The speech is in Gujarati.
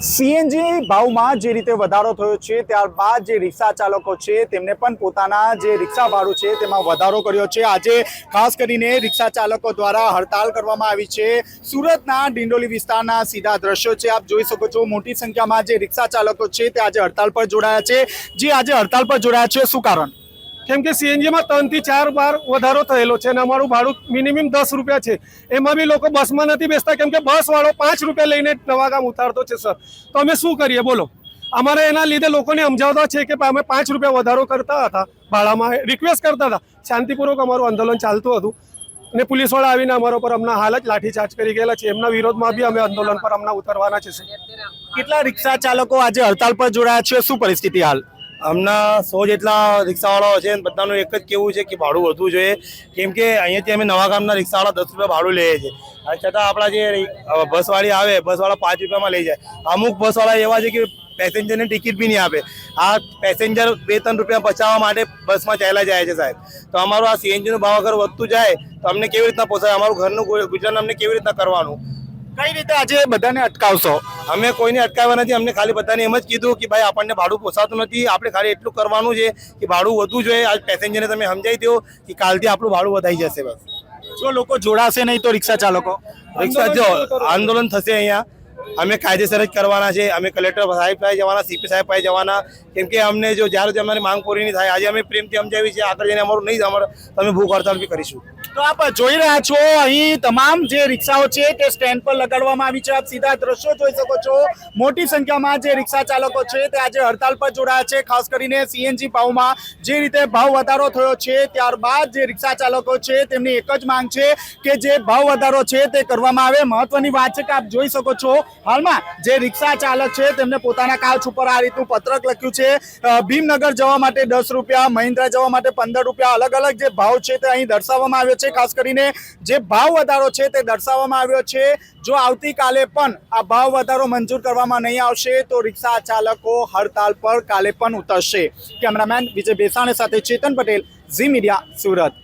સીએનજી ભાવમાં જે રીતે વધારો થયો છે ત્યારબાદ જે રિક્ષા ચાલકો છે તેમને પણ પોતાના જે રિક્ષા ભાડું છે તેમાં વધારો કર્યો છે। આજે ખાસ કરીને રિક્ષા ચાલકો દ્વારા હડતાલ કરવામાં આવી છે। સુરતના ડિંડોલી વિસ્તારના સીધા દ્રશ્યો છે, આપ જોઈ શકો છો। મોટી સંખ્યામાં જે રિક્ષા ચાલકો છે તે આજે હડતાલ પર જોડાયા છે। જે આજે હડતાલ પર જોડાયા છે, શું કારણ? કેમ કે સીએનજી માં 3 થી 4 વાર વધારો થયેલો છે અને અમારું ભાડું મિનિમમ 10 રૂપિયા છે। એમાં બી લોકો બસમાં નથી બેસતા કેમ કે બસ વાળો 5 રૂપિયા લઈને નવાગામ ઉતારતો છે સર। તો અમે શું કરીએ બોલો? અમારે એના લીધે લોકોને સમજાવતા છે કે અમે 5 રૂપિયા વધારો કરતા હતા ભાડામાં, રિક્વેસ્ટ કરતા હતા। શાંતિપૂર્વક અમારું આંદોલન ચાલતું હતું અને પોલીસવાળા આવીને અમારા પર હમણાં હાલ જ લાઠીચાર્જ કરી ગયેલા છે। એમના વિરોધમાં બી અમે આંદોલન પર હમણાં ઉતરવાના છે સર। કેટલા રિક્ષા ચાલકો આજે હડતાલ પર જોડાયા છે, શું પરિસ્થિતિ હાલ? હમણાં 100 જેટલા રિક્ષાવાળાઓ છે, બધાનું એક જ કેવું છે કે ભાડું વધવું જોઈએ। કેમ કે અહીંયાથી અમે નવાગામના રિક્ષાવાળા 10 રૂપિયા ભાડું લઈએ છીએ અને છતાં આપણા જે બસવાળી આવે, બસવાળા 5 રૂપિયામાં લઈ જાય। અમુક બસવાળા એવા છે કે પેસેન્જરને ટિકિટ બી નહીં આપે। આ પેસેન્જર 2-3 રૂપિયા બચાવવા માટે બસમાં ચાલ્યા જાય છે સાહેબ। તો અમારું આ સીએનજીનો ભાવ અગર વધતું જાય તો અમને કેવી રીતના પોસાય? અમારું ઘરનું ગુજરાન અમને કેવી રીતના કરવાનું? કઈ રીતે આજે બધાને અટકાવશો? અમે કોઈને અટકાવ્યા નથી। અમને ખાલી બધાને એમ જ કીધું કે ભાઈ આપણને ભાડું પોસાતું નથી, આપણે ખાલી એટલું કરવાનું છે કે ભાડું વધવું જોઈએ। આજ પેસેન્જરને તમે સમજાવી દો કે કાલથી આપણું ભાડું વધાઈ જશે બસ। જો લોકો જોડાશે નહીં તો રિક્ષા ચાલકો રિક્ષા જો આંદોલન થશે અહીંયા, અમે કાયદેસર જ કરવાના છે। અમે કલેક્ટર સાહેબ પાસે જવાના, સીપી સાહેબ પાસે જવાના। કેમ કે અમને જો જ્યાં સુધી અમારી માંગ પૂરી નહીં થાય, આજે અમે પ્રેમથી સમજાવી છે, આગળ જઈને અમારું નહીં સાંભળે તો અમે ભૂખ હડતાલ બી કરીશું। તો આપ જોઈ રહ્યા છો અહીં તમામ જે રિક્ષાઓ છે તે સ્ટેન્ડ પર લગાડવામાં આવી છે। આપ સીધા દ્રશ્યો જોઈ શકો છો। મોટી સંખ્યામાં જે રિક્ષા ચાલકો છે તે આજે હડતાલ પર જોડાયા છે। ખાસ કરીને સીએનજી ભાવમાં જે રીતે ભાવ વધારો થયો છે ત્યારબાદ જે રિક્ષા ચાલકો છે તેમની એક જ માંગ છે કે જે ભાવ વધારો છે તે કરવામાં આવે। મહત્વની વાત છે કે આપ જોઈ શકો છો હાલમાં જે રિક્ષા ચાલક છે તેમને પોતાના કાચ ઉપર આ રીતનું પત્રક લખ્યું છે। ભીમનગર જવા માટે 10 રૂપિયા, મહિન્દ્રા જવા માટે 15 રૂપિયા, અલગ અલગ જે ભાવ છે તે અહીં દર્શાવવામાં આવ્યો છે। ખાસ કરીને જે ભાવ વધારો છે તે દર્શાવવામાં આવ્યો છે। જો આવતીકાલે પણ આ ભાવ વધારો મંજૂર કરવામાં નહીં આવશે તો રિક્ષા ચાલકો હડતાલ પર કાલે પણ ઉતરશે। કેમેરામેન વિજય બેસાણી સાથે ચેતન પટેલ, ઝી મીડિયા, સુરત।